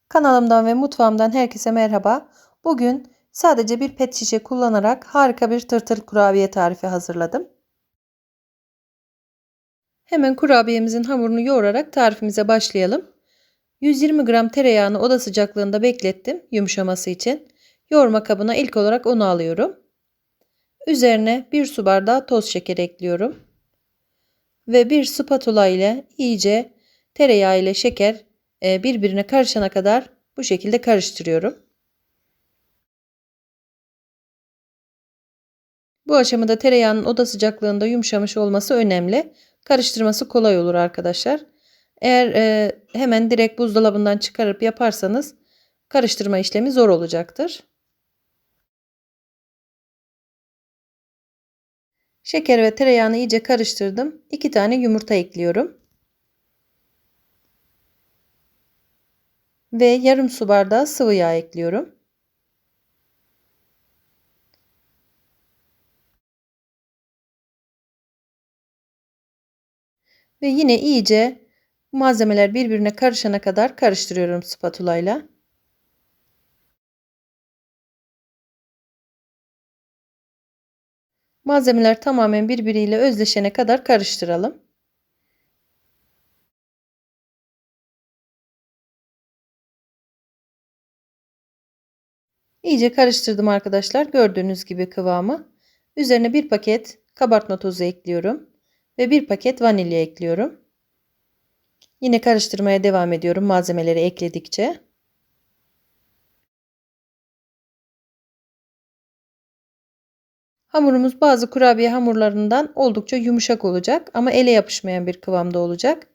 Kanalımdan ve mutfağımdan herkese merhaba. Bugün sadece bir pet şişe kullanarak harika bir tırtıl kurabiye tarifi hazırladım. Hemen kurabiyemizin hamurunu yoğurarak tarifimize başlayalım. 120 gram tereyağını oda sıcaklığında beklettim yumuşaması için. Yoğurma kabına ilk olarak unu alıyorum. Üzerine 1 su bardağı toz şeker ekliyorum. Ve bir spatula ile iyice tereyağı ile şeker birbirine karışana kadar bu şekilde karıştırıyorum. Bu aşamada tereyağının oda sıcaklığında yumuşamış olması önemli. Karıştırması kolay olur arkadaşlar. Eğer hemen direkt buzdolabından çıkarıp yaparsanız karıştırma işlemi zor olacaktır. Şeker ve tereyağını iyice karıştırdım. 2 tane yumurta ekliyorum. Ve yarım su bardağı sıvı yağ ekliyorum. Ve yine iyice malzemeler birbirine karışana kadar karıştırıyorum spatula ile. Malzemeler tamamen birbiriyle özleşene kadar karıştıralım. İyice karıştırdım arkadaşlar. Gördüğünüz gibi kıvamı. Üzerine bir paket kabartma tozu ekliyorum. Ve bir paket vanilya ekliyorum. Yine karıştırmaya devam ediyorum malzemeleri ekledikçe. Hamurumuz bazı kurabiye hamurlarından oldukça yumuşak olacak ama ele yapışmayan bir kıvamda olacak.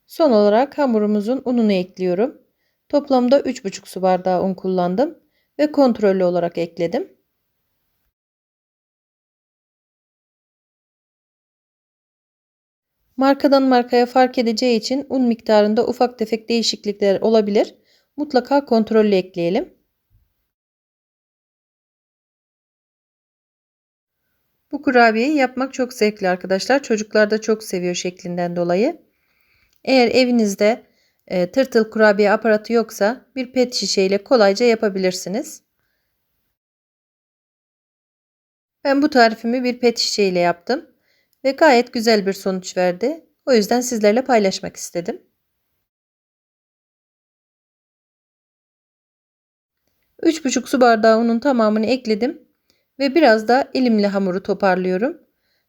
Son olarak hamurumuzun ununu ekliyorum. Toplamda 3,5 su bardağı un kullandım ve kontrollü olarak ekledim. Markadan markaya fark edeceği için un miktarında ufak tefek değişiklikler olabilir. Mutlaka kontrollü ekleyelim. Bu kurabiyeyi yapmak çok zevkli arkadaşlar. Çocuklar da çok seviyor şeklinden dolayı. Eğer evinizde tırtıl kurabiye aparatı yoksa bir pet şişe ile kolayca yapabilirsiniz. Ben bu tarifimi bir pet şişe ile yaptım ve gayet güzel bir sonuç verdi. O yüzden sizlerle paylaşmak istedim. 3,5 su bardağı unun tamamını ekledim ve biraz da elimle hamuru toparlıyorum.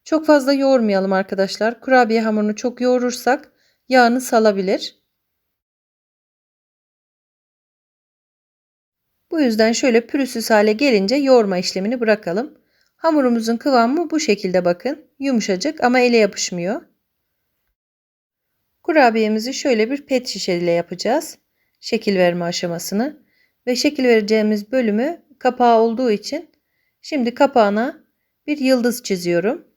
Çok fazla yoğurmayalım arkadaşlar. Kurabiye hamurunu çok yoğurursak yağını salabilir. Bu yüzden şöyle pürüzsüz hale gelince yoğurma işlemini bırakalım. Hamurumuzun kıvamı bu şekilde bakın. Yumuşacık ama ele yapışmıyor. Kurabiyemizi şöyle bir pet şişe ile yapacağız. Şekil verme aşamasını. Ve şekil vereceğimiz bölümü kapağı olduğu için şimdi kapağına bir yıldız çiziyorum.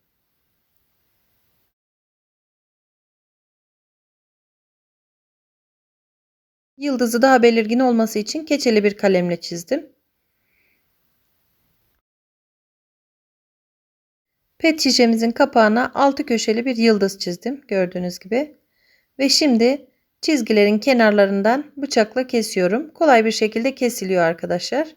Yıldızı daha belirgin olması için keçeli bir kalemle çizdim. Pet şişemizin kapağına 6 köşeli bir yıldız çizdim gördüğünüz gibi. Ve şimdi çizgilerin kenarlarından bıçakla kesiyorum. Kolay bir şekilde kesiliyor arkadaşlar.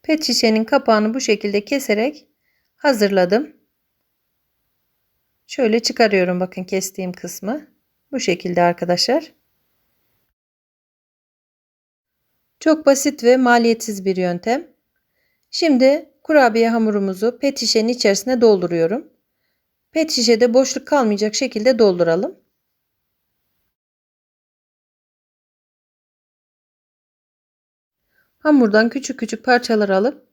Pet şişenin kapağını bu şekilde keserek hazırladım. Şöyle çıkarıyorum bakın kestiğim kısmı. Bu şekilde arkadaşlar. Çok basit ve maliyetsiz bir yöntem. Şimdi kurabiye hamurumuzu pet şişenin içerisine dolduruyorum. Pet şişede boşluk kalmayacak şekilde dolduralım. Hamurdan küçük küçük parçalar alıp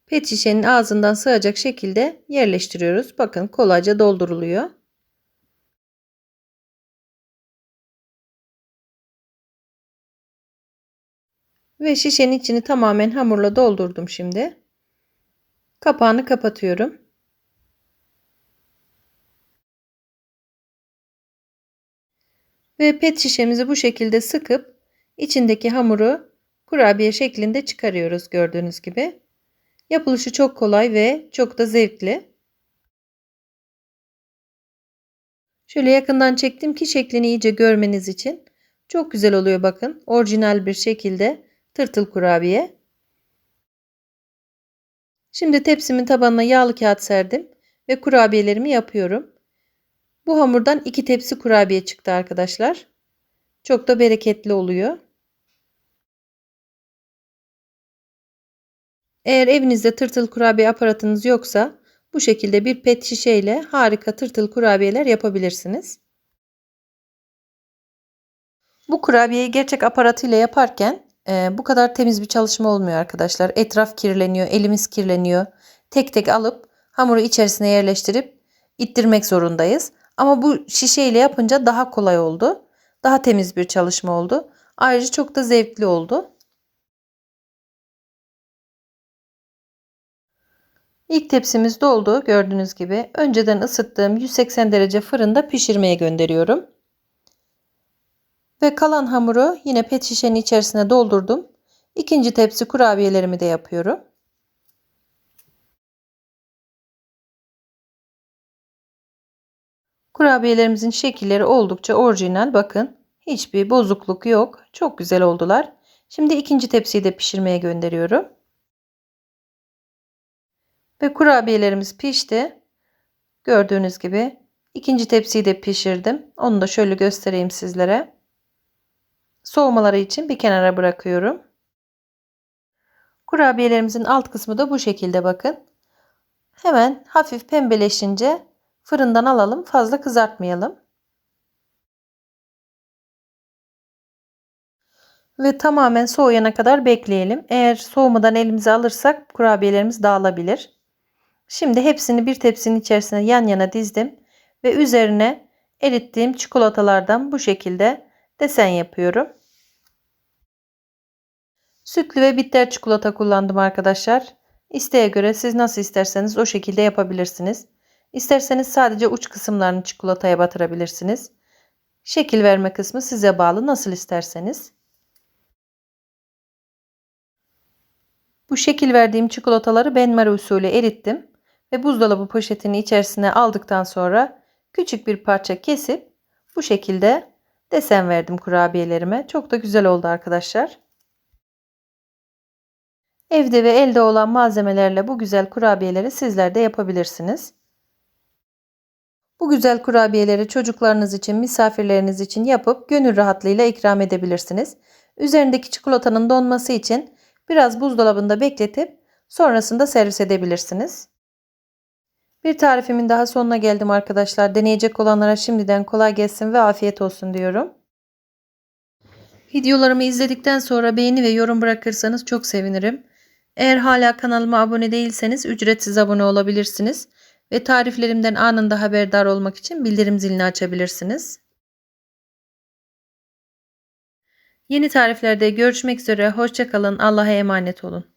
pet şişenin ağzından sığacak şekilde yerleştiriyoruz. Bakın kolayca dolduruluyor. Ve şişenin içini tamamen hamurla doldurdum şimdi. Kapağını kapatıyorum. Ve pet şişemizi bu şekilde sıkıp içindeki hamuru kurabiye şeklinde çıkarıyoruz gördüğünüz gibi. Yapılışı çok kolay ve çok da zevkli. Şöyle yakından çektim ki şeklini iyice görmeniz için. Çok güzel oluyor bakın. Orijinal bir şekilde tırtıl kurabiye. Şimdi tepsimin tabanına yağlı kağıt serdim ve kurabiyelerimi yapıyorum. Bu hamurdan 2 tepsi kurabiye çıktı arkadaşlar. Çok da bereketli oluyor. Eğer evinizde tırtıl kurabiye aparatınız yoksa bu şekilde bir pet şişe ile harika tırtıl kurabiyeler yapabilirsiniz. Bu kurabiyeyi gerçek aparatıyla yaparken bu kadar temiz bir çalışma olmuyor arkadaşlar. Etraf kirleniyor, elimiz kirleniyor. Tek tek alıp hamuru içerisine yerleştirip ittirmek zorundayız. Ama bu şişe ile yapınca daha kolay oldu. Daha temiz bir çalışma oldu. Ayrıca çok da zevkli oldu. İlk tepsimiz doldu gördüğünüz gibi. Önceden ısıttığım 180 derece fırında pişirmeye gönderiyorum. Ve kalan hamuru yine pet şişenin içerisine doldurdum. İkinci tepsi kurabiyelerimi de yapıyorum. Kurabiyelerimizin şekilleri oldukça orijinal. Bakın hiçbir bozukluk yok. Çok güzel oldular. Şimdi ikinci tepsiyi de pişirmeye gönderiyorum. Ve kurabiyelerimiz pişti. Gördüğünüz gibi ikinci tepsiyi de pişirdim. Onu da şöyle göstereyim sizlere. Soğumaları için bir kenara bırakıyorum. Kurabiyelerimizin alt kısmı da bu şekilde bakın. Hemen hafif pembeleşince fırından alalım. Fazla kızartmayalım. Ve tamamen soğuyana kadar bekleyelim. Eğer soğumadan elimize alırsak kurabiyelerimiz dağılabilir. Şimdi hepsini bir tepsinin içerisine yan yana dizdim. Ve üzerine erittiğim çikolatalardan bu şekilde desen yapıyorum. Sütlü ve bitter çikolata kullandım arkadaşlar. İsteğe göre siz nasıl isterseniz o şekilde yapabilirsiniz. İsterseniz sadece uç kısımlarını çikolataya batırabilirsiniz. Şekil verme kısmı size bağlı, nasıl isterseniz. Bu şekil verdiğim çikolataları benmari usulü erittim ve buzdolabı poşetinin içerisine aldıktan sonra küçük bir parça kesip bu şekilde desen verdim kurabiyelerime. Çok da güzel oldu arkadaşlar. Evde ve elde olan malzemelerle bu güzel kurabiyeleri sizler de yapabilirsiniz. Bu güzel kurabiyeleri çocuklarınız için, misafirleriniz için yapıp gönül rahatlığıyla ikram edebilirsiniz. Üzerindeki çikolatanın donması için biraz buzdolabında bekletip sonrasında servis edebilirsiniz. Bir tarifimin daha sonuna geldim arkadaşlar. Deneyecek olanlara şimdiden kolay gelsin ve afiyet olsun diyorum. Videolarımı izledikten sonra beğeni ve yorum bırakırsanız çok sevinirim. Eğer hala kanalıma abone değilseniz ücretsiz abone olabilirsiniz. Ve tariflerimden anında haberdar olmak için bildirim zilini açabilirsiniz. Yeni tariflerde görüşmek üzere. Hoşça kalın. Allah'a emanet olun.